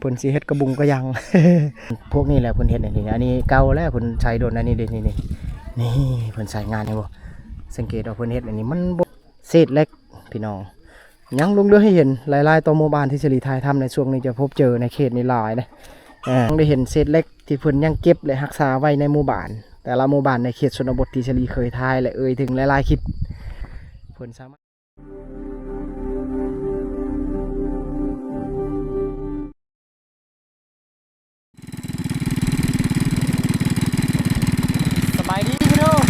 พิ่นสิเฮ็ดกระบุงกระยัง พวกนี้แหละเพิ่นเฮ็ดอันนี้เก่าแล้วเพิ่นใช้โดนอันนี้เด้นี่เพิ่นใช้งานให้บ่สังเกตเอาเพิ่นเฮ็ดอันนี้มันบ่เศษเล็กพี่น้องยังลงเรือให้เห็นหลายๆตัวหมู่บ้านที่เฉลีไทยทำในช่วงนี้จะพบเจอในเขตนี้หลายนะได้เห็นเศษเล็กที่เพิ่นยังเก็บและรักษาไว้ในหมู่บ้านแต่ละหมู่บ้านในเขตชนบทที่เฉลีเคยทายและถึงหลายๆคลิปเพิ่นสามารถสบายดีพี่น้อง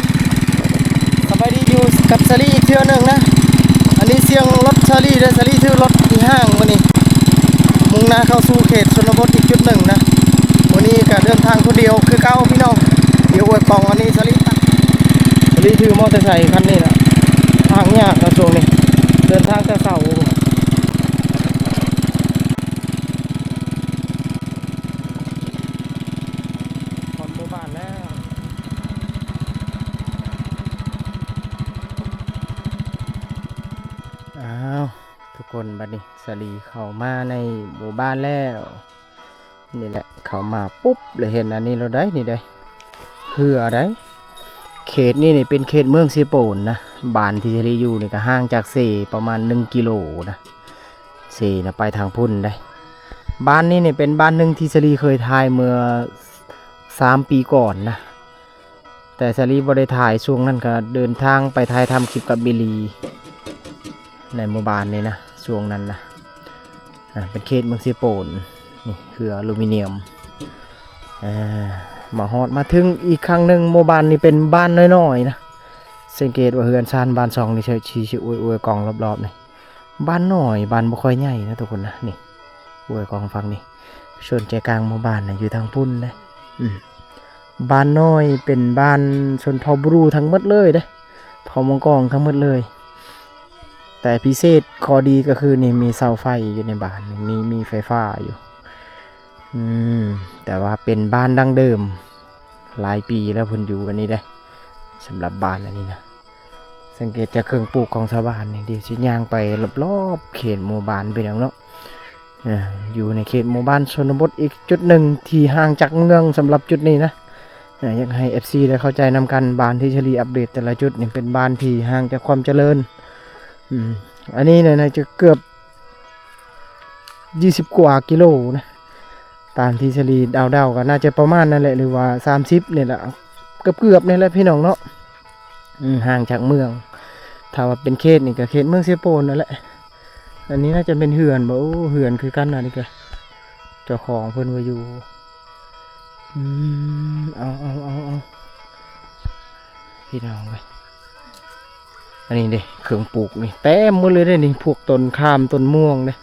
สบายดีอยู่กับเฉลีอีกเทื่อนึงนะอันนี้เสียงรถเฉลีเด้อเฉลีถือรถที่ห้างมื้อนี้มุ่งหน้าเข้าสู่เขตชนบทอีกจุดหนึ่งนะวันนี้ก็เดินทางคนเดียวคือเก้าพี่น้องเดี๋ยวอวยปองอันนี้สลิถือมอเตอร์ไซค์คันนี้นะทางยากนะช่วงนี้เดินทางแต่เสาขอนหมู่บ้านแล้วอ้าวทุกคนบัดนี้สลีเข้ามาในหมู่บ้านแล้วนี่แหละเข้ามาปุ๊บเลยเห็นอันนี้เราได้นี่ได้คืออะไรเขตนี่เป็นเขตเมืองเซโปนนะบ้านที่เชลีอยู่นี่ก็ห่างจากเซประมาณ1 กิโลนะเซนะไปทางพุ่นได้บ้านนี้เป็นบ้านหนึ่งที่เชลีเคยถ่ายเมื่อ3 ปีก่อนนะแต่เชลีบ่ได้ถ่ายช่วงนั้นก็เดินทางไปถ่ายทำคลิปกับบิลีในหมู่บ้านนี่นะช่วงนั้นนะเป็นเขตเมืองเซโปนนี่คืออลูมิเนียมมาฮอดมาถึงอีกครั้งหนึ่งหมู่บ้านนี่เป็นบ้านน้อยๆนะสังเกตว่าเฮือนชานบ้านซองนี่ใช้ชี้อวยกองรอบๆนี่บ้านน้อยบ้านบ่ค่อยใหญ่นะทุกคนนะนี่อวยกองฟังนี่ส่วนใจกลางหมู่บ้านนะอยู่ทางพุ่นนะบ้านน้อยเป็นบ้านชนเผ่าบรูทั้งหมดเลยเด้เผ่ามงกองทั้งหมดเลยแต่พิเศษข้อดีก็คือนี่มีเสาไฟอยู่ในบ้านมีไฟฟ้าอยู่แต่ว่าเป็นบ้านดั้งเดิมหลายปีแล้วเพิ่นอยู่กันนี้ได้สำหรับบ้านอันนี้นะสังเกตจากเครื่องปลูกของชาวบ้านนี่เดี๋ยวชิ้นยางไปรอบๆเขตหมู่บ้านไปแล้วเนาะอยู่ในเขตหมู่บ้านชนบทอีกจุดหนึ่งที่ห่างจากเมืองสำหรับจุดนี้นะอยากให้ FC ได้เข้าใจนำกันบ้านที่เฉลี่ยอัปเดตแต่ละจุดนี่เป็นบ้านที่ห่างจากความเจริญอันนี้เนี่ยจะเกือบ20 กว่ากิโลนะตามที่เฉลี่ยดาวๆก็น่าจะประมาณนั่นแหละหรือว่า30เนี่ยแหละเกือบนี่แหละพี่น้องเนาะห่างจากเมืองถ้าว่าเป็นเขตนี่ก็เขตเมืองเซโปนนั่นแหละอันนี้น่าจะเป็นเหือนบ่เหือนคือกันนะนี่ก็เจ้าของเพิ่นว่าอยู่เอาพี่น้องไปอันนี้เด้เครื่องปลูกนี่เต็มหมดเลยเด้นี่พวกต้นข้ามต้นม่วงเด้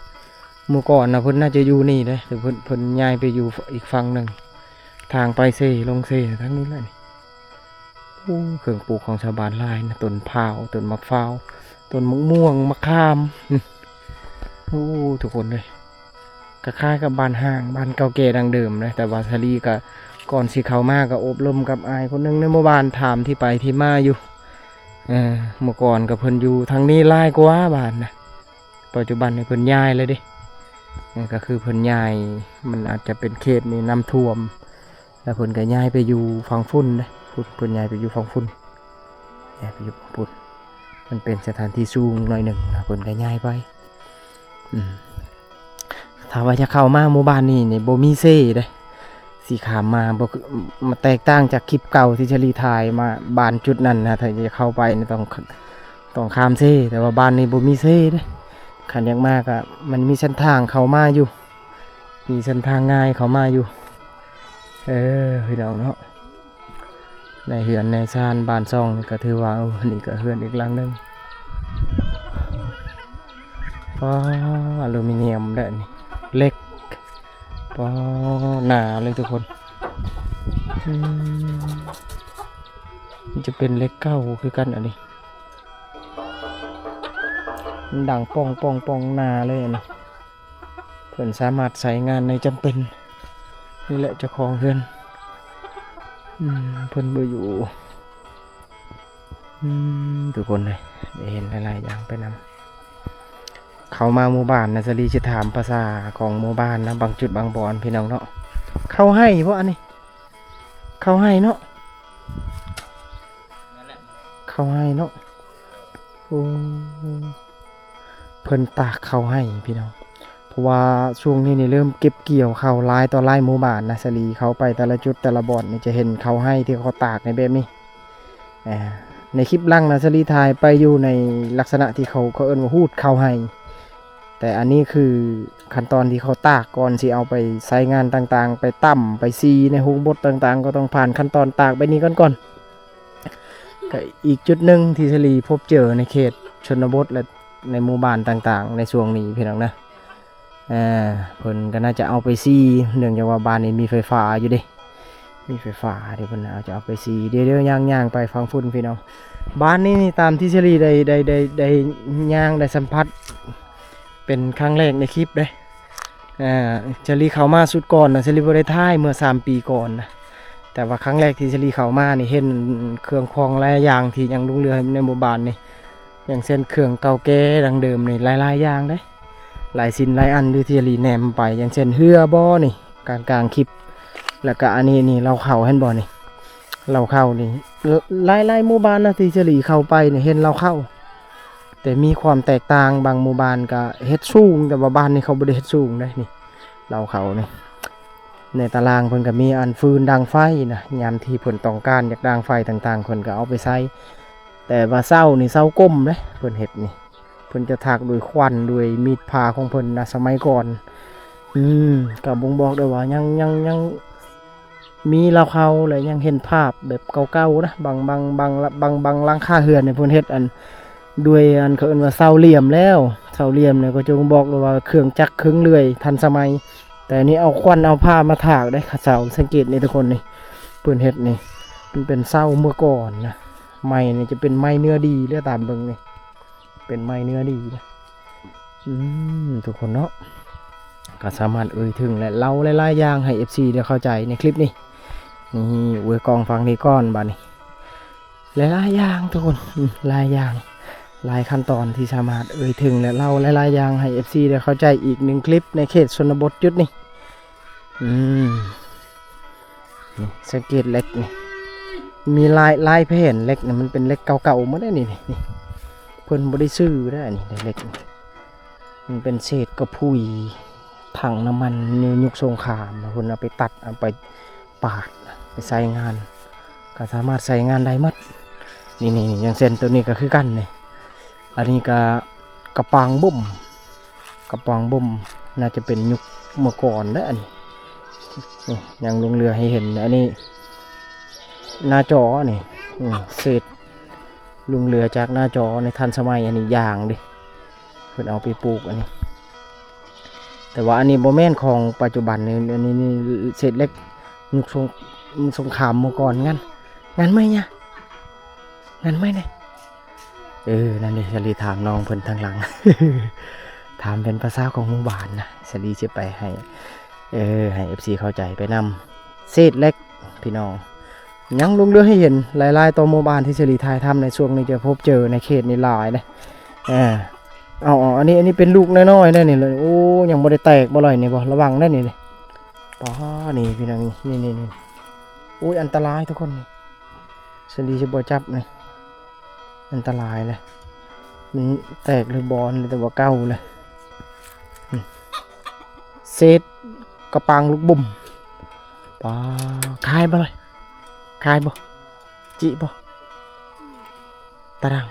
เมื่อก่อนนะเพิ่นน่าจะอยู่นี่เด้แต่เพิ่นย้ายไปอยู่อีกฝั่งหนึ่งทางไปเซลงเซทั้งนี้แหละนี่เครื่องปลูกของชาวบ้านหลายนะต้นพร้าวต้นมะพร้าวต้นมะม่วงมะขามทุกคนเลยคล้ายๆกับบ้านห้างบ้านเก่าแก่ดังเดิมนะแต่ว่าทะลีก็ก่อนสิเข้ามาก็อบรมกับอายคนนึงในหมู่บ้านถามที่ไปที่มาอยู่เมื่อก่อนกับเพิ่นอยู่ทางนี้หลายกว่าบ้านนะปัจจุบันเนี่ยเพิ่นย้ายเลยดิก็คือเพิ่นย้ายมันอาจจะเป็นเขตนี้น้ำท่วมแล้วเพิ่นก็ย้ายไปอยู่ฝั่งฝุ่นนะเพิ่นย้ายไปอยู่ฝั่งฝุ่นย้ายไปอยู่ฝั่งฝุ่นมันเป็นสถานที่สูงหน่อยหนึ่งนะเพิ่นก็ย้ายไปถ้าว่าจะเข้ามาหมู่บ้านนี่บ่มีเซ่เด้สีขามมาบ่มาแตกต่างจากคลิปเก่าที่เฉลีถ่ายมาบ้านจุดนั้นนะถ้าจะเข้าไปนี่ต้องข้ามเซ่แต่ว่าบ้านนี้บ่มีเซ่เด้ขันยังมากอ่ะมันมีเส้นทางเข้ามาอยู่มีเส้นทางง่ายเข้ามาอยู่พี่น้องเนาะในเฮือนในชานบ้านซองนี่ก็ถือว่านี่ก็เฮือนอีกหลังนึงเพราะอลูมิเนียมได้นี่เล็กเพราะหนาเลยทุกคนมันจะเป็นเล็กเก้าคือกันอันนี้ดังป้องหนาเลยนะเพื่อนสามารถใช้งานในจำเป็นนี่แหละเจ้าของเพื่อนเพื่อนเบื่ออยู่ทุกคนเลยได้เห็นหลายๆอย่างไปน เข้ามาหมู่บ้านนะสลีจะถามภาษาของหมู่บ้านนะบางจุดบางบอนพี่น้องเนาะเข้าให้เพราะอันนี้เข้าให้เนาะเข้าให้เนาะโอ้เพิ่นตากเข้าให้พี่น้องเพราะว่าช่วงนี้นี่เริ่มเก็บเกี่ยวเข้าลายต่อลายหมู่บ้านนะสลีเขาไปแต่ละจุดแต่ละบ่อนนี่จะเห็นเข้าให้ที่เขาตากในแบบนี้ในคลิปลังนะสลีทายไปอยู่ในลักษณะที่เขาเอิ้นว่าฮูดเข้าให้แต่อันนี้คือขั้นตอนที่เขาตากก่อนที่เอาไปใช้งานต่างๆไปตั้มไปซีในหุงบดต่างๆก็ต้องผ่านขั้นตอนตากไปนี้ก่อนก็อีกจุดหนึ่งที่สลีพบเจอในเขตชนบทและในหมู่บ้านต่างๆในช่วงนี้พี่น้องนะเพิ่นก็น่าจะเอาไปซีเนื่องจากว่าบ้านนี้มีไฟฟ้าอยู่ดิมีไฟฟ้าเดี๋ยวเพิ่นเอาจะเอาไปซีเดี๋ยวย่างไปฟังฝุ่นพี่น้องบ้านนี้นี่ตามที่สลีได้ย่างได้สัมผัสเป็นครั้งแรกในคลิปเลยเชลีเข้ามาสุดก่อนนะเชลีบริท้ายเมื่อ3 ปีก่อนนะแต่ว่าครั้งแรกที่เชลีเข้ามานี่เห็นเครื่องคองหลายอย่างที่ยังรุ่งเรืองในหมู่บ้านนี่อย่างเช่นเครื่องเก่าแก่ดังเดิมนี่หลายอย่างได้หลายสิ่งหลายอันที่เชลีแนมไปอย่างเช่นเฮือบ่อนี่กลางคลิปแล้วก็อันนี้นี่เราเข้าเห็นบ่นี่เราเข้านี่หลายหมู่บ้านนะที่เชลีเข้าไปนี่เห็นเราเข้าแต่มีความแตกต่างบางหมู่บ้านก็เฮ็ดสูงแต่ว่าบ้านนี้เขาบ่ได้เฮ็ดสูงได้นี่เราเขานี่ในตารางเพิ่นก็มีอันฟืนดังไฟนะยามที่เพิ่นต้องการอยากดังไฟต่างๆเพิ่นก็เอาไปใช้แต่ว่าเช้านี่เช้าก้มเด้เพิ่นเฮ็ดนี่เพิ่นจะถักด้วยควันด้วยมีดผ่าของเพิ่นนะสมัยก่อนก็บ่งบอกได้ว่ายังมีเราเขาและยังเห็นภาพแบบเก่าๆนะบางหลังคาเรือนเนี่ยเพิ่นเฮ็ดอันด้วยอันเขาเอิ้นว่าเสาเหลี่ยมแล้วเสาเหลี่ยมเนี่ยก็จะบอกเลยว่าเครื่องจักรเครื่องเลื่อยทันสมัยแต่นี้เอาควันเอาผ้ามาถากได้ค่ะเสาสังเกตนี่ทุกคนนี่เปิ้นเฮ็ดนี่มันเป็นเสาเมื่อก่อนนะไม้นี่จะเป็นไม้เนื้อดีเรียกตามเบิ่งนี่เป็นไม้เนื้อดีนะทุกคนเนาะก็สามารถถึงและเล่าหลายๆอย่างให้ FC ได้เข้าใจในคลิปนี้นี่อวยกองฟังนี่ก้อนบัดนี้หลายๆอย่างทุกคนหลายอย่างหลายขั้นตอนที่สามารถถึงและเล่าหลายๆอย่างให้ FC ได้เข้าใจอีกหนึ่งคลิปในเขตชนบทจุดนี้นี่สังเกตเล็กนี่มีลายเพนเล็กนี่มันเป็นเล็กเก่าๆมาได้นี่เพิ่นบ่ได้ซื้อได้นี่เล็กมันเป็นเศษกระพุ้ยถังน้ำมันยุคสงครามเพิ่นเอาไปตัดเอาไปปาดไปใส่งานก็สามารถใส่งานได้หมดนี่อย่างเช่นตัวนี้ก็คือกันนี่อันนี้ก็กระปังบุ่มน่าจะเป็นยุคเมื่อก่อนนะอันนี้ยังลงเรือให้เห็นอันนี้หน้าจอนี่เศษลงเรือจากหน้าจอในทันสมัยอันนี้ยางดิเพิ่นเอาไปปลูกอันนี้แต่ว่าอันนี้โมเมนต์ของปัจจุบันนี่อันนี้เศษเล็กยุคสงครามเมื่อก่อนงั้นไหมเนี่ยงั้นไหมเนี่ยนั่นดิชลีถามน้องเพิ่นทางหลัง ถามเป็นภาษาของหมู่บ้านนะชลีจะไปให้ให้ FC เข้าใจไปนำเศษเล็กพี่น้องยังลงเรือให้เห็นหลายๆตัวหมู่บ้านที่ชลีทายทำในช่วงนี้จะพบเจอในเขตนี้หลายนะอันนี้เป็นลูกน้อยๆได้นี่เลยโอ้ยังบ่ได้แตกบ่ลอยนี่บ่ระวังได้นี่ป๋อนี่พี่น้องนี่โอ้ยอันตรายทุกคนนี่ชลีจะบ่จับนี่อันตรายเลยมันแตกเลยบอลเลยแต่ว่าเก้าเลยเศษกระปังลูกบุ่มปลาคายบ่เลยคายบ่จิบ่ตาดัง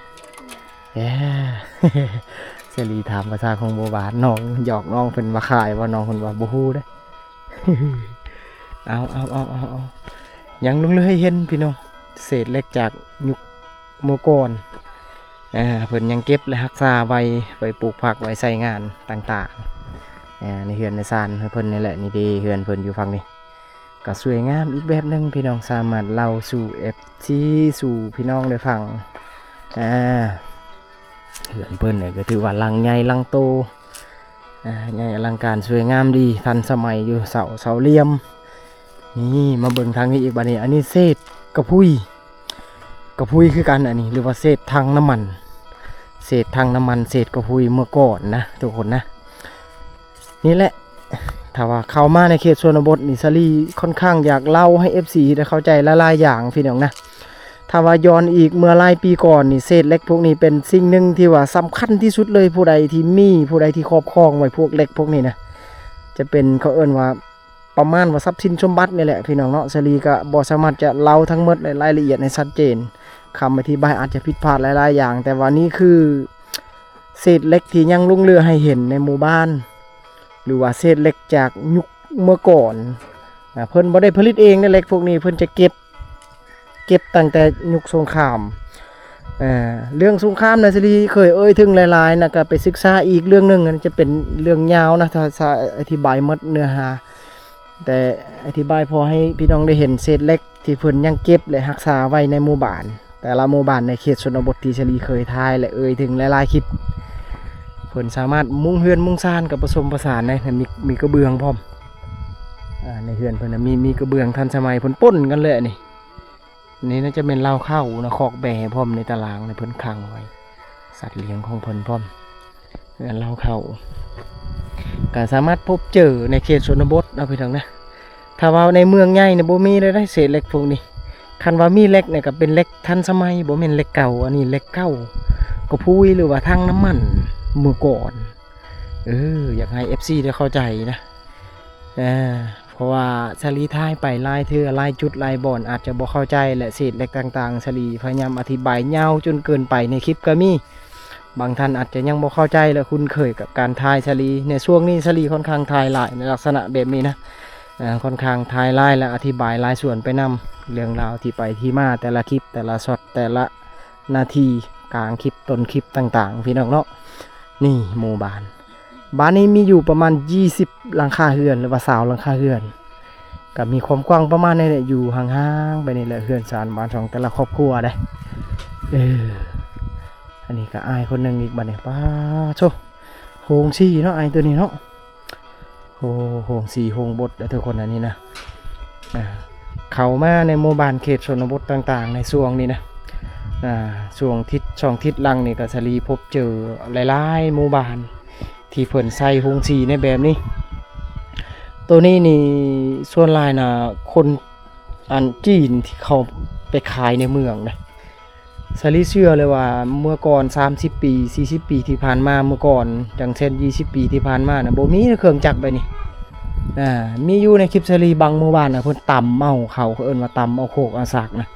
เสรีถามภาษาของโบบานน้องหยอกน้องเป็นว่าคายว่าน้องคนว่าบูฮูได้เอายังลงเลยให้เห็นพี่น้องเศษเล็กจากยุคเมื่อก่อนเพิ่นยังเก็บและรักษาไว้ไปปลูกผักไว้ใส่งานต่างๆในเฮือนในซานเพิ่นนี่แหละนี่ดีเฮือนเพิ่นอยู่ฝั่งนี้ก็สวยงามอีกแบบนึงพี่น้องสามารถเล่าสู่สู่พี่น้องได้ฟังเฮือนเพิ่นเนี่ยก็ถือว่าหลังใหญ่หลังโตใหญ่อลังการสวยงามดีทันสมัยอยู่เสาเหลี่ยมนี่มาเบิ่งทางนี้อีกบัดนี้อันนี้เศษกระพุ้ยคือกันอันนี้หรือว่าเศษถังน้ำมัน เศษทางน้ำมันเศษกระพุยเมื่อก่อนนะทุกคนนะนี่แหละถ้าว่าเข้ามาในเขตชนบทนี่ซาลีค่อนข้างอยากเล่าให้ FC ได้เข้าใจหลายๆอย่างพี่น้องนะถ้าว่าย้อนอีกเมื่อหลายปีก่อนนี่เศษเหล็กพวกนี้เป็นสิ่งหนึ่งที่ว่าสำคัญที่สุดเลยผู้ใดที่มีผู้ใดที่ครอบครองไว้พวกเหล็กพวกนี้นะจะเป็นเขาเอิ้นว่าประมาณว่าทรัพย์สินสมบัตินี่แหละพี่น้องเนาะซาลีก็บ่สามารถจะเล่าทั้งหมดในรายละเอียดในชัดเจนคำอธิบายอาจจะผิดพลาดหลายๆอย่างแต่ว่านี่คือเศษเหล็กที่ยังลุ่งเรือให้เห็นในหมู่บ้านหรือว่าเศษเหล็กจากยุคเมื่อก่อนเพิ่นบ่ได้ผลิตเองในเหล็กพวกนี้เพิ่นจะเก็บตั้งแต่ยุคสงครามเรื่องสงครามนะสิริเคยถึงหลายๆนะก็ไปศึกษาอีกเรื่องหนึ่งจะเป็นเรื่องยาวนะถ้าอธิบายหมดเนื้อหาแต่อธิบายพอให้พี่น้องได้เห็นเศษเหล็กที่เพิ่นยังเก็บและรักษาไว้ในหมู่บ้านแต่ละหมู่บ้านในเขตชนบทที่สิริเคยทายและถึงหลายๆคลิปเพิ่นสามารถมุงเฮือนมุงซ่านกับผสมผสานในมีกระเบื้องพร้อมในเฮือนเพิ่นมีกระเบื้องทันสมัยเพิ่นป่นกันเลยนี่น่าจะเป็นเล่าเข้านะคอกแบพร้อมในตารางในเพิ่นขังไว้สัตว์เลี้ยงของเพิ่นพร้อมเล่าเข้าก็สามารถพบเจอในเขตชนบทเอาไปทางนะถ้าว่าในเมืองใหญ่เนี่ยบ่มีเลยได้เศษเหล็กพวกนี้คันว่ามีเหล็กเนี่ยก็เป็นเหล็กทันสมัยบ่แม่นเหล็กเก่าอันนี้เหล็กเก่าก็พุ้ยหรือว่าทางน้ำมันเมื่อก่อนอยากให้ FC ได้เข้าใจนะเพราะว่าชลีท้ายไปลายเธอลายจุดลายบ่อนอาจจะบ่เข้าใจและเศษเหล็กต่างๆชลีพยายามอธิบายยาวจนเกินไปในคลิปก็มีบางท่านอาจจะยังบ่เข้าใจและคุ้นเคยกับการทายชลีในช่วงนี้ชลีค่อนข้างทายหลายในลักษณะแบบนี้นะค่อนข้างทายหลายและอธิบายหลายส่วนไปนำเรื่องราวที่ไปที่มาแต่ละคลิปแต่ละช็อตแต่ละนาทีกลางคลิปต้นคลิปต่างๆพี่น้องเนาะนี่หมู่บ้านนี้มีอยู่ประมาณ20หลังคาเรือนหรือว่า20หลังคาเรือนก็มีความกว้างประมาณนี้แหละอยู่ห่างๆไปนี่แหละเรือนศาลบ้านของแต่ละครอบครัวได้อันนี้ก็อายคนหนึ่งอีกบัดนี้ป้าโชโฮงซี่เนาะอายตัวนี้เนาะโฮงซี่โฮงบดทุกคนอันนี้นะเข้ามาในหมู่บ้านเขตชนบทต่างๆในช่วงนี้นะช่วงช่องทิศลังนี่ก็สลีพบเจอหลายๆหมู่บ้านที่เพิ่นใส่โฮงซี่ในแบบนี้ตัวนี้นี่ส่วนหลายนะคนจีนที่เขาไปขายในเมืองนะสลีเชื่อเลยว่าเมื่อก่อน30ปี40ปีที่ผ่านมาเมื่อก่อนอย่างเช่น20ปีที่ผ่านมานะบ่มีเครื่องจักรไปนี่มีอยู่ในคลิปสลีบางหมู่บ้านนะเพิ่นตำเอาเขาเอิ้นว่าตำเอาโคกเอาสากนะ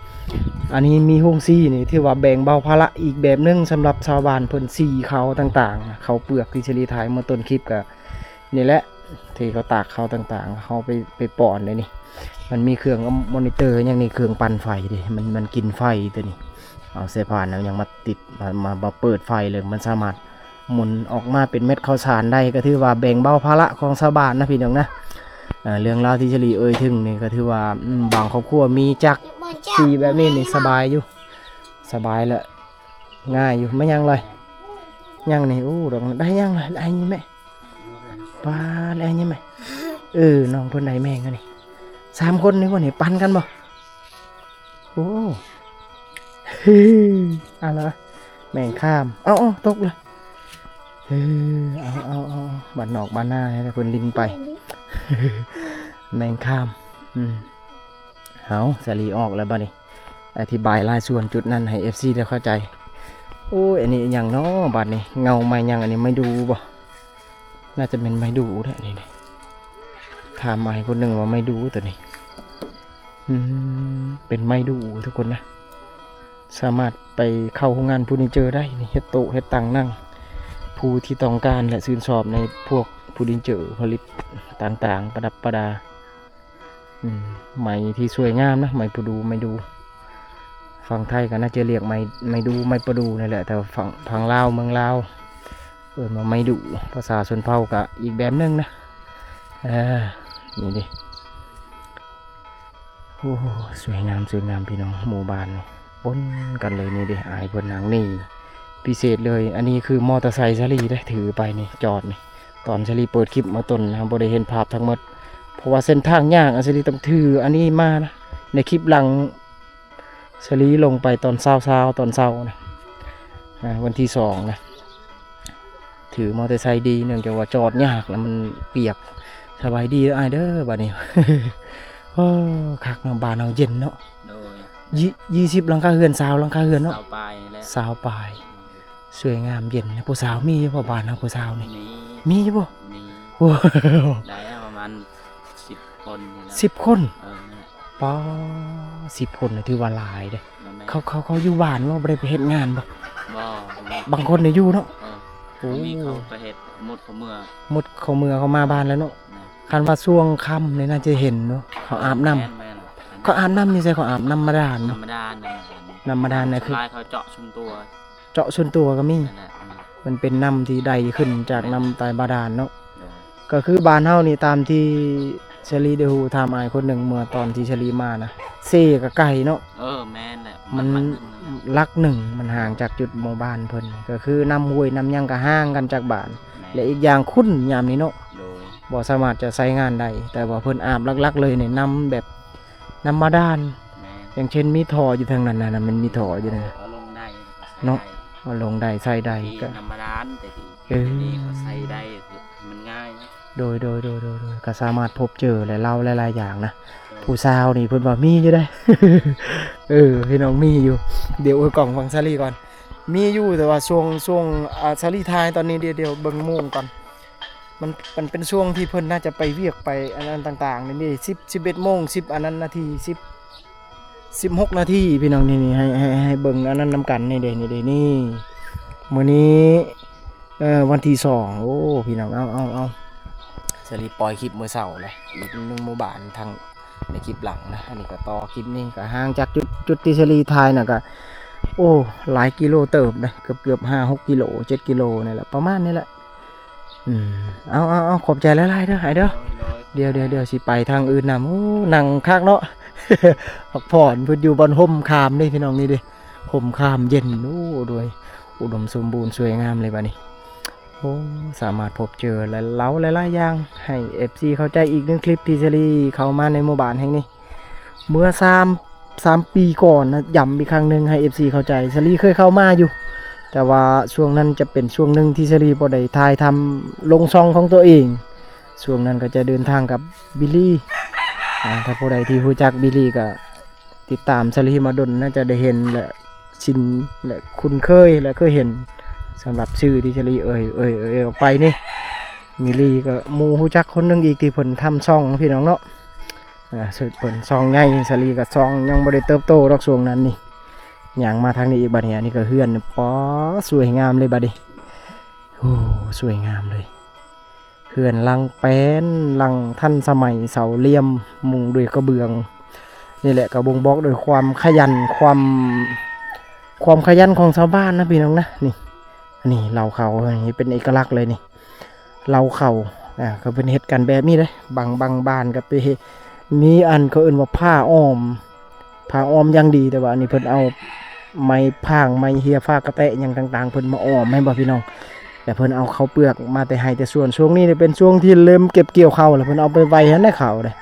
อันนี้มีโฮงซี่นี่ที่ว่าแบ่งเบาภาระอีกแบบนึงสำหรับชาวบ้านเพิ่นสีเขาต่างๆเขาเปลือกที่ชลีถ่ายเมื่อต้นคลิปก็นี่แหละที่เขาตากเขาต่างๆเขาไปป้อนเลยนี่มันมีเครื่องมอนิเตอร์อย่างนี้เครื่องปั่นไฟดิมันกินไฟตัวนี้เอาเสผ่านแล้วยังมาติดมาเปิดไฟเลยมันสามารถหมุนออกมาเป็นเม็ดข้าวสารได้ก็ถือว่าแบ่งเบาภาระของชาวบ้านนะพี่น้องนะเรื่องราวที่ชลีถึงนี่ก็ถือว่าบางครอบครัวมีจักสีแบบนี้นี่สบายอยู่สบายละง่ายอยู่ไม่ยังเลยยังนี่ดอกได้ยังเลยได้ยังไหมปลาได้ยังไหมน้องเพิ่นได้แม่งกันนี่3คนนี่วันนี้ปั่นกันบ่อะไรแม่งข้ามเอาตกเลยเอาบัดนอกบ้านหน้าให้เพิ่นลินไปแม่งข้ามเอาสลีออกแล้วบัดนี้อธิบายรายส่วนจุดนั้นให้ FC ได้เข้าใจอันนี้อย่างเนาะบัดนี้เงาไม่ยังอันนี้ไม่ดูบ่น่าจะเป็นไม่ดูแหละนี่ถามมาให้คนหนึ่งว่าไม่ดูตัวนี้เป็นไม่ดูทุกคนนะสามารถไปเข้าโรงงานผู้นี้เจอได้นี่เฮ็ดโต๊ะเฮ็ดตังนั่งผู้ที่ต้องการและชื่นชอบในพวกผู้ดินเจอผลิตต่างๆประดับประดาไหมที่สวยงามนะไหมประดูไม่ดูฝั่งไทยก็น่าจะเรียกไม่ดูไม่ประดูนี่แหละแต่ฝั่งลาวเมืองลาวมาไม่ดูภาษาชนเผ่าก็อีกแบบนึงนะนี่ดิสวยงามพี่น้องหมู่บ้านปนกันเลยนี่ดิอายบนหนังนี่พิเศษเลยอันนี้คือมอเตอร์ไซค์ชลีได้ถือไปนี่จอดนี่ตอนชลีเปิดคลิปมาต้นนะบ่ได้เห็นภาพทั้งหมดเพราะว่าเส้นทางยากชลีต้องถืออันนี้มานะในคลิปหลังชลีลงไปตอนเช้านะ วันที่2นะถือมอเตอร์ไซค์ดีเนื่องจากว่าจอดยากแล้วมันเปียกสบายดีอ้ายเด้อบัดนี้ โอ้คักเนาะบ้านเฮาเย็นเนาะโดย20หลังคาเรือน20หลังคาเรือนเนาะ สาวปลายนี่แหละ 20ปลายสวยงามเย็นผู้สาวมีอยู่บ่บ้านเฮาผู้สาวนี่ มี มีอยู่บ่ มี โอ้โห ได้ประมาณ10 คนนี่แหละ 10 คน นั่นแหละ ป้อ10 คนน่ะถือว่าหลายเด้ นั่นแหละ เขาอยู่บ้านว่าบ่ได้ไปเฮ็ดงานบ่ บ่ บางคนเนี่ยอยู่เนาะ โอ้มีเขาไปเฮ็ดหมดเขาเมื่อ หมดเขาเมือเขามาบ้านแล้วเนาะ นะ คันว่าช่วงค่ำนี่น่าจะเห็นเนาะเขาอาบน้ำ แม่น เขาอาบน้ำนี่ใช่เขาอาบน้ำมาดาน ธร เนาะ รมดานั่นแหละ น้ำมาดานน่ะคือ ลายเขาเจาะชุมตัว เจาะส่วนตัวก็มี นั่นแหละ มันเป็นน้ำที่ใดขึ้นจากน้ำใต้บาดาลเนาะ โดย ก็คือบ้านเฮานี่ตามที่เชลีได้ฮู้ถามอายคนหนึ่งเมื่อตอนที่เชลีมานะเซกับไก่เนาะ แม่นแหละ มัน หง ลักหนึ่งมันห่างจากจุดหมู่บ้านเพิ่นก็คือน้ำห้วยน้ำหยังก็ห่างกันจากบ้าน และอีกอย่างคุ้นยามนี้เนาะ โดย บ่สามารถจะใช้งานได้แต่ว่าเพิ่นอาบลักๆเลยเนี่ยน้ำแบบน้ำบาดาล แม่น อย่างเช่นมีท่ออยู่ทางนั้นน่ะมันมีท่ออยู่นะ เอาลงได้ เนาะ เอาลงได้ใส่ได้ ที่ ก็ ธรรมดาแต่ที่ เออ นี่เขาใส่ได้คือมันง่าย โดยก็สามารถพบเจอและเล่าหลายๆอย่างนะผู้สาวนี่เพิ่นว่ามีอยู่ได้ พี่น้องมีอยู่เดี๋ยวกล่องฟังซารี่ก่อนมีอยู่แต่ว่าช่วงซารี่ทายตอนนี้เดี๋ยวเบิ่งโมงก่อนมันเป็นช่วงที่เพิ่นน่าจะไปเวียกไปอันนั้นต่างๆนี่11โมง10อันนั้นนาที16นาทีพี่น้องนี่ให้เบิ่งอันนั้นนำกันนี่เด้นี่มื้อนี้วันที่2โอ้พี่น้องเอาสลีปล่อยคลิปมื้อเช้าเลยอีกหนึ่งหมู่บ้านทางในคลิปหลังนะอันนี้ก็ต่อคลิปนี้ก็ห่างจากจุดที่สลีถ่ายน่ะก็โอ้หลายกิโลเติบนะเกือบ5-6กิโล7กิโลนี่แหละประมาณนี้แหละเอาขอบใจหลายๆเด้อหายเด้อเดี๋ยวสิไปทางอื่นนำโอ้นั่งคักเนาะ พักผ่อนเพิ่นอยู่บนห่มคามนี่พี่น้องนี่ดิห่มคามเย็นโอ้ด้วยอุดมสมบูรณ์สวยงามเลยบัดนี้โอ้สามารถพบเจอและเล้าหลายๆอย่างให้ FC เข้าใจอีกหนึ่งคลิปที่เชลีเข้ามาในหมู่บ้านแห่งนี้เมื่อ3ปีก่อนนะย้ำอีกครั้งหนึงให้ FC เข้าใจเชลีเคยเข้ามาอยู่แต่ว่าช่วงนั้นจะเป็นช่วงหนึงที่เชลีบ่ได้ถ่ายทำลงช่องของตัวเองช่วงนั้นก็จะเดินทางกับบิลลี่ถ้าผู้ใดที่รู้จักบิลลี่ก็ติดตามเชลีมาดนน่าจะได้เห็นและชินและคุ้นเคยและเคยเห็นสำหรับชื่อที่เชลีเอ่ยออกไปนี่มิลลี่ก็หมู่รู้จักคนหนึงอีกที่เพิ่นทำช่องพี่น้องเนาะสุดเพิ่นช่องใหญ่เชลีก็ช่องยังบ่ได้เติบโตดอกช่วงนั้นนี่อย่างมาทางนี้อีกบัดนี้อันนี้ก็เฮือนป๋อสวยงามเลยบัดนี้โอ้สวยงามเลยเฮือนลังแป้นลังทันสมัยเสาเหลี่ยมมุงด้วยกระเบื้องนี่แหละก็บ่งบอกด้วยความขยันความขยันของชาวบ้านนะพี่น้องนะนี่เหล่าเขานี่เป็นเอกลักษณ์เลยนี่เหล่าเขาก็เป็นเฮ็ดกันแบบนี้เด้บางบ้านก็ไปมีอันเขาเอิ้นว่าผ้าอ้อมอย่างดีแต่ว่าอันนี้เพิ่นเอาไม้พางไม้เฮียฟ้ากระแตะอย่างต่างๆเพิ่นมาอ้อมให้บ่พี่น้องแต่เพิ่นเอาข้าวเปลือกมาแต่ให้แต่ส่วนช่วงนี้นี่เป็นช่วงที่เริ่มเก็บเกี่ยวข้าวแล้วเพิ่นเอาไปไว้ให้ในข้าวเด้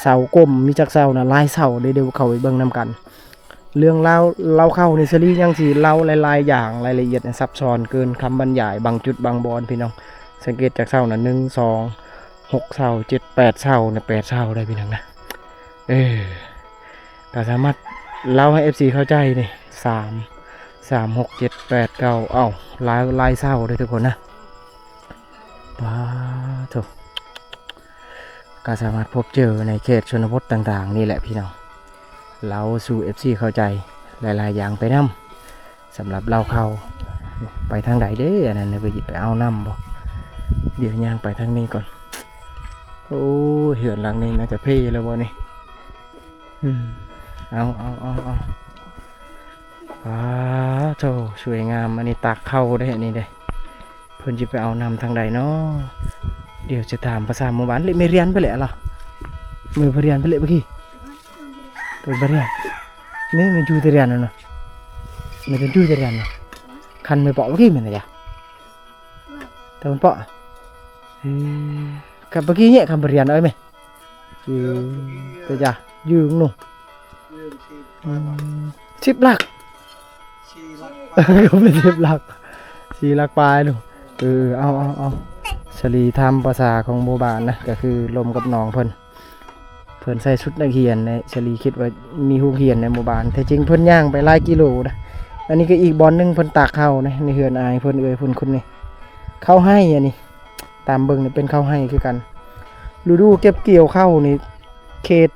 เสาก้มมีจักเสาน่ะหลายเสาเดี๋ยวเข้าไปเบิ่งนํกันเรื่องเล่าเข้านี่ซะลียังสิเล่าหลายๆอย่างรายละเอียดซับซ้อนเกินคำบรรยายบางจุดบางบอนพี่น้องสังเกตจากเสาน่ะ1 2 6เสา7 8เสาน่ะ8เสาได้พี่น้องนะก็สามารถเล่าให้ FC เข้าใจนี่3 6 7 8 9เอ้าลายเศร้าเลยทุกคนนะว้าถูกก็สามารถพบเจอในเขตชนบทต่างๆนี่แหละพี่น้องเราสู่ FC เข้าใจหลายๆอย่างไปนำสำหรับเราเข้าไปทางไหนเด้อันนั้นไปเอานำบ่เดี๋ยวย่างไปทางนี้ก่อนโอ้เหือนหลังนี้น่าจะเพ่แล้วบ่นี่เอาว้าโธ่สวยงามอันนี้ตักเข้าได้อันนี้เด้เพิ่นจะไปเอานำทางใดเนาะเดี๋ยวจะถามภาษาหมู่บ้านเลยไม่เรียนไปเลยล่ะมือไปเรียนไปเลยเมื่อกี้ไปเรียนนี่มันจูเรียนเนาะมันเป็นจูเรียนเนาะคันไม่เปาะเมื่อกี้มันอะไรอ่ะแต่มันเปาะกับเมื่อกี้เนี่ยคำเรียนเอาไหมตัวจ่ายืงหนู10 ลัก ก็เป็น10 หลัก4 หลักปลายดูเอาชลีทำภาษาของหมู่บ้านนะก็คือลมกับหนองเพิ่นใส่ชุดนักเรียนในชลีคิดว่ามีโรงเรียนในหมู่บ้านแต่จริงเพิ่นย่างไปหลายกิโลนะอันนี้ก็อีกบอลนึงเพิ่นตากข้าวนะในเฮือนอายเพิ่นเพิ่นคนนี้ข้าวให้อันนี้ตามเบิ่งนี่เป็นข้าวให้คือกันฤดูเก็บเกี่ยวข้าวนี่เขต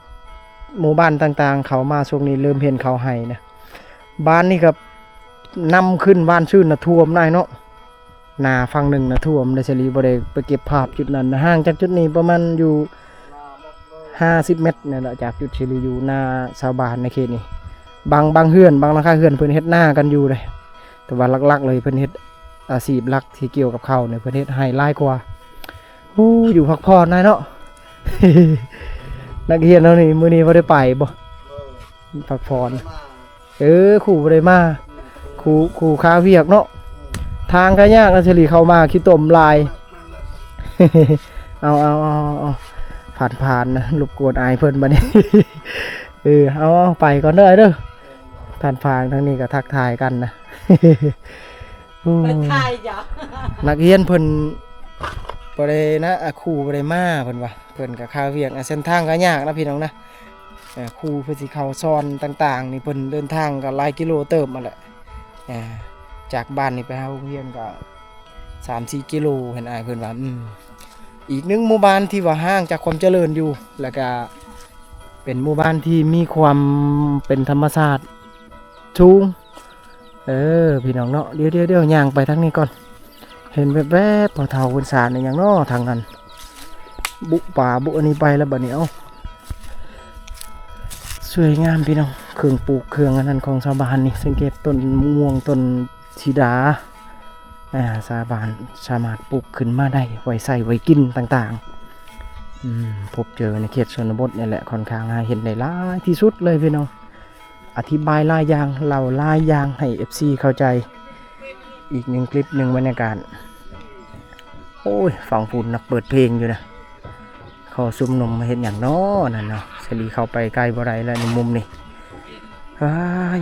หมู่บ้านต่างๆเขามาช่วงนี้เริ่มเห็นข้าวให้นะบ้านนี่ก็นำขึ้นบ้านชื่นน่ะท่วมได้เนาะนาฝั่งหนึ่งน่ะท่วมได้ชลีบ่ได้ไปเก็บภาพจุดนั้นนะห่างจากจุดนี้ประมาณอยู่50 เมตรเนี่ยแหละจากจุดชลีอยู่หน้าชาวบ้านในเขตนี้บางเฮือนบางหลังคาเฮือนเพิ่นเฮ็ดหน้ากันอยู่เลยแต่ว่าหลักๆเลยเพิ่นเฮ็ดอาชีพหลักที่เกี่ยวกับข้าวเนี่ยเพิ่นเฮ็ดให้หลายกว่าโอ้อยู่พักผ่อนได้เนาะ นักเรียนเฮานี่มื้อนี้บ่ได้ไปบ่พักผ่อนครูบ่ได้มาครูค้าเวียกเนาะทางก็ยากนะเฉลี่ยเข้ามาขี้ตมลาย เอาผ่านนะรบกวนอายเพิ่นบัดนี้ เอาไปก่อนเด้อผ่านทางนี้ก็ทักทายกันนะ ไปทายจ้ะ นักเรียนเพิ่นบ่ได้นะครูบ่ได้มาเพิ่นว่าเพิ่นก็ค้าเวียกเส้นทางก็ยากนะพี่น้องนะครูเพิ่นสิเข้าสอนต่างๆนี่เพิ่นเดินทางก็หลายกิโลเติมมาแหละจากบ้านนี่ไปหาโรงเรียนก็ 3-4 กิโลเห็นอ้ายเพิ่นว่าอีกหนึ่งหมู่บ้านที่ว่าห่างจากความเจริญอยู่แล้วก็เป็นหมู่บ้านที่มีความเป็นธรรมชาติสูงพี่น้องเนาะเดี๋ยวย่างไปทางนี้ก่อนเห็นแวบๆพอเฒ่าคนสารนี่อย่างเนาะทางนั้นบุป่าบุอันนี้ไปแล้วบัดนี้สวยงามพี่น้องเครื่องปลูกเครื่องอันนั้นของชาวบ้านนี่สังเกตต้นม่วงต้นสีดาชาวบ้านสามารถปลูกขึ้นมาได้ไว้ใส่ไว้กินต่างๆพบเจอในเขตชนบทนี่แหละค่อนข้างหาเห็นได้หลายที่สุดเลยพี่น้องอธิบายหลายอย่างเล่าหลายอย่างให้ FC เข้าใจอีกหนึ่งคลิปหนึ่งบรรยากาศโอ้ยฝั่งฝุ่นนักเปิดเพลงอยู่นะขอซุ่มนมมาเห็นอย่างน้อนั่นเนาะเฉลีเข้าไปใกล้บ่ไรแล้วในมุมนี่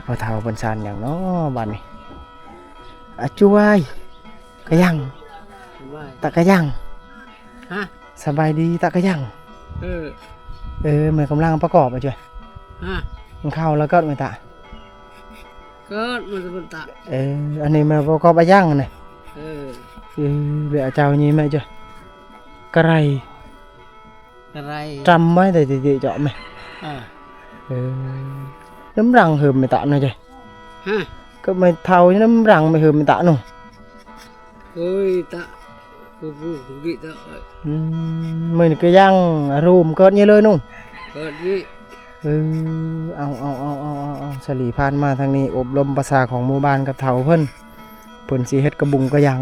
พอเท่าบนซานอย่างน้อบ้านนี่ช่วยกระยังตะกระยังฮะสบายดีตะกระยังเหมือนกำลังประกอบไปช่วยมันเข้าแล้วก็ไม่ตะก็มันจะเป็นตะอันนี้มาประกอบอะยังนี่เดี๋ยวเจ้านี้ไหมช่วยกระไรจำไว้แต่ดีๆเจาะไหมน้ำรังเหิมไม่ตะหน่อยช่วยก็ไม่เท่าน้ำรังไม่เหิมไม่ตะหนูเฮ้ยตะกูถึงกี่ตะmình cái răng rùm cỡ như lời nung เกิดนี่เอาสลีพานมาทางนี้อบรมภาษาของหมู่บ้านกับเฒ่าเพิ่นสิเฮ็ดกระบุงกระยัง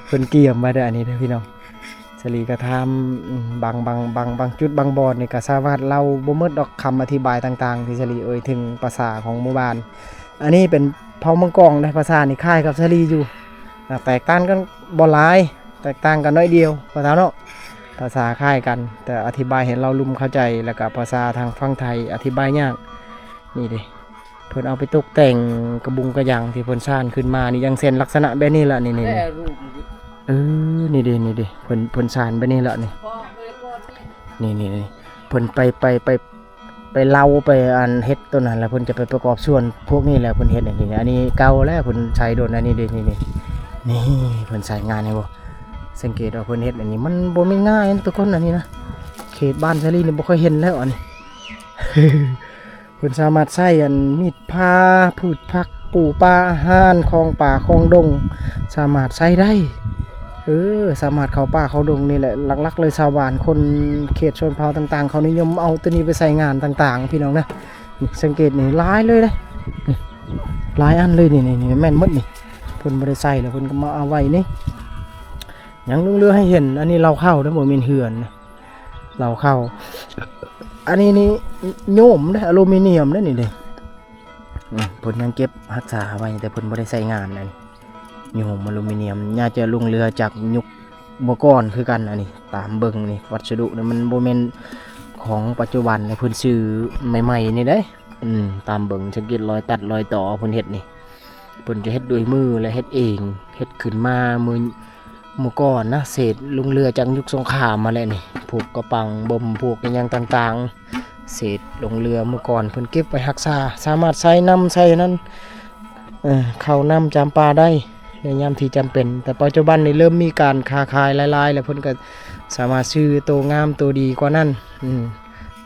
เพิ่นเกี่ยมมาได้อันนี้เด้อพี่น้องสลีก็ทำบางจุดบางบอนนี่ก็สามารถเล่าบ่หมดดอกคำอธิบายต่างๆที่สลีเอ่ยถึงภาษาของหมู่บ้านอันนี้เป็นเผ่ามังกรได้ภาษานี่คล้ายกับสลีอยู่แตกต่างกันบ่หลายแตกต่างกันน้อยเดียวภาษาเนาะภาษาคล้ายกันแต่อธิบายเห็นเราลุ่มเข้าใจแล้วก็ภาษาทางฝั่งไทยอธิบายยากนี่ดิเพิ่นเอาไปตกแต่งกระบุงกระยังที่เพิ่นสร้างขึ้นมานี่ยังเส้นลักษณะแบบนี้ละนี่นี่ดิเพิ่นสร้างแบบนี้ละนี่เพิ่นไปเล่าไปอันเฮ็ดตัวนั้นแล้วเพิ่นจะไปประกอบส่วนพวกนี้แหละเพิ่นเฮ็ดอย่างนี้อันนี้เก่าแล้วเพิ่นใช้โดนอันนี้ดินี่เพิ่นใช้งานให้บ่สังเกตว่าเพิ่นเฮ็ดอันนี้มันบ่แม่นง่ายนะทุกคนอันนี้นะเขตบ้านชลีนี่บ่ค่อยเห็นแล้วอันนี้ เพิ่นสามารถใช้อันมีดพาพืชผักปลูกปลาอาหารของป่าของดงสามารถใช้ได้สามารถเข้าป่าเข้าดงนี่แหละหลักๆเลยชาวบ้านคนเขตชนเผ่าต่างๆเขานิยมเอาตัวนี้ไปใช้งานต่างๆพี่น้องนะนี่สังเกตนี่หลายเลยนะนี่หลายอันเลยนี่แม่นหมดนี่เพิ่นบ่ได้ใช้แล้วเพิ่นก็มาเอาไว้นี่ยังเรือให้เห็นอันนี้เราเข้าได้บ่แม่นเหือนเราเข้าอันนี้นี่โยมเด้อลูมิเนียมเด้อนี่เด้เพิ่นยังเก็บรักษาไว้แต่เพิ่นบ่ได้ใช้งานนั่นโยมอลูมิเนียมน่าจะลงเรือจากยุคเมื่อก่อนคือกันอันนี้ตามเบิ่งนี่วัสดุนี่มันบ่แม่นของปัจจุบันเพิ่นซื้อใหม่ๆนี่เด้ตามเบิ่งสังเกตรอยตัดรอยต่อเพิ่นเฮ็ดนี่ เพิ่นจะเฮ็ดด้วยมือและเฮ็ดเองเฮ็ดขึ้นมามือก่อนนะเศษลงเรือจากยุคสงครามมาแล้วนี่พวกกระปังบ่มพวกอิหยังต่างๆเศษลงเรือเมื่อก่อนเพิ่นเก็บไว้รักษาสามารถใช้น้ำใช้นั้นเข้าน้ำจำปาได้ในยามที่จำเป็นแต่ปัจจุบันนี่เริ่มมีการค้าขายหลายๆแล้วเพิ่นก็สามารถซื้อตัวงามตัวดีกว่านั้น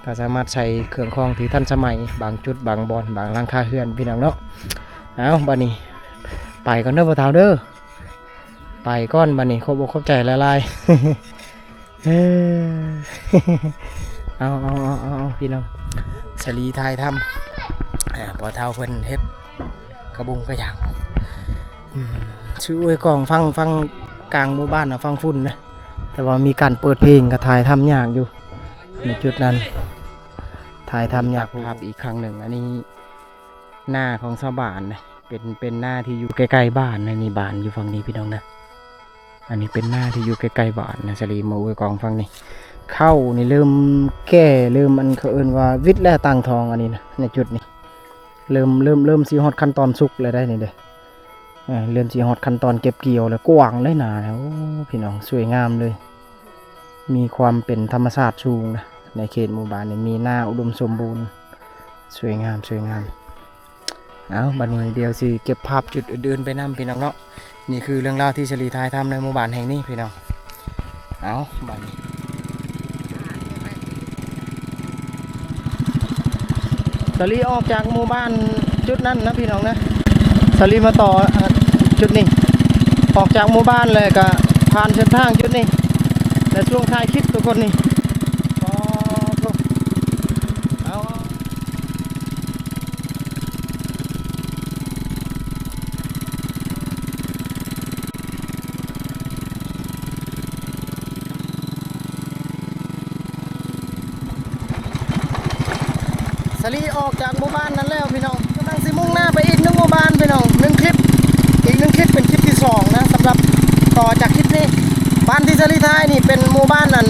ก็สามารถใช้เครื่องคองที่ทันสมัยบางจุดบางบอนบางหลังคาเรือนพี่น้องเนาะเอาบัดนี้ไปก่อนเด้อพ่อเฒ่าเด้อไปก่อนบัดนี้ครบอกครบใจละลาย เอาพี่น้องสลีไทยทำพ่อเฒ่าเพิ่นเฮ็ดกระบุงกระหยังชื่อไว้กล่องฟังกลางหมู่บ้านนะฟังฝุ่นนะแต่ว่ามีการเปิดเพลงกับถ่ายทำยากอยู่ในจุดนั้นถ่ายทำยากภาพอีกครั้งหนึ่งอันนี้หน้าของชาวบ้านนะเป็นหน้าที่อยู่ใกล้ๆบ้านนะนี่บ้านอยู่ฝั่งนี้พี่น้องนะอันนี้เป็นหน้าที่อยู่ใกล้ๆบ้านนะสลีมาไว้กล่องฟังนี่เข้านี่เริ่มแก่เริ่มมันเขาเอิ้นว่าวิทย์และต่างทองอันนี้นะในจุดนี้เริ่มสีฮอดขั้นตอนสุกเลยได้นี่เด้เริ่มสีฮอดขั้นตอนเก็บเกี่ยวแล้วกว้างเลยหนาแล้วพี่น้องสวยงามเลยมีความเป็นธรรมชาติสูงนะในเขตหมู่บ้านนี่มีหน้าอุดมสมบูรณ์สวยงามเอาบัดนี้เดี๋ยวสิเก็บภาพจุดอื่นๆไปนำพี่น้องเนาะนี่คือเรื่องราวที่ชลีทายทำในหมู่บ้านแห่งนี้พี่น้องเอาบัดนี้สลีออกจากหมู่บ้านจุดนั้นนะพี่น้องนะสลีมาต่อจุดนี้ออกจากหมู่บ้านเลยก็ผ่านเส้นทางจุดนี้และช่วงท้ายคลิปทุกคนนี่เอาสลีออกจากหมู่บ้านนั้นแล้วพี่น้องกำลังสิมุ่งหน้าไปอีกหนึ่งหมู่บ้านพี่น้องหนึ่งคลิปอีกหนึ่งคลิปเป็นคลิปที่สองนะสำหรับต่อจากคลิปนี้บ้านที่สลีท้ายนี่เป็นหมู่บ้านนั้น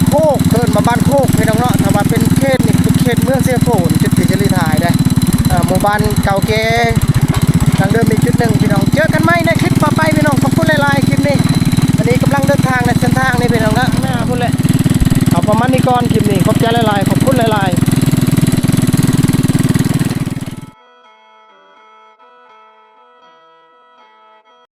โคกเกินมาบ้านโคกพี่น้องเนาะถ้าว่าเป็นเขตนี่เป็นเขตเมืองเสียโฟนจุดที่สลีท้ายได้หมู่บ้านเก่าแก่ทางเดิมอีกจุดหนึ่งพี่น้องเจอกันไหมในคลิปต่อไปพี่น้องขอบคุณหลายๆคลิปนี้อันนี้กำลังเดินทางในเส้นทางนี้พี่น้องนะหน้าพุ่นแหละเอาประมาณนี้ก่อนคลิปนี้ขอบใจหลายๆ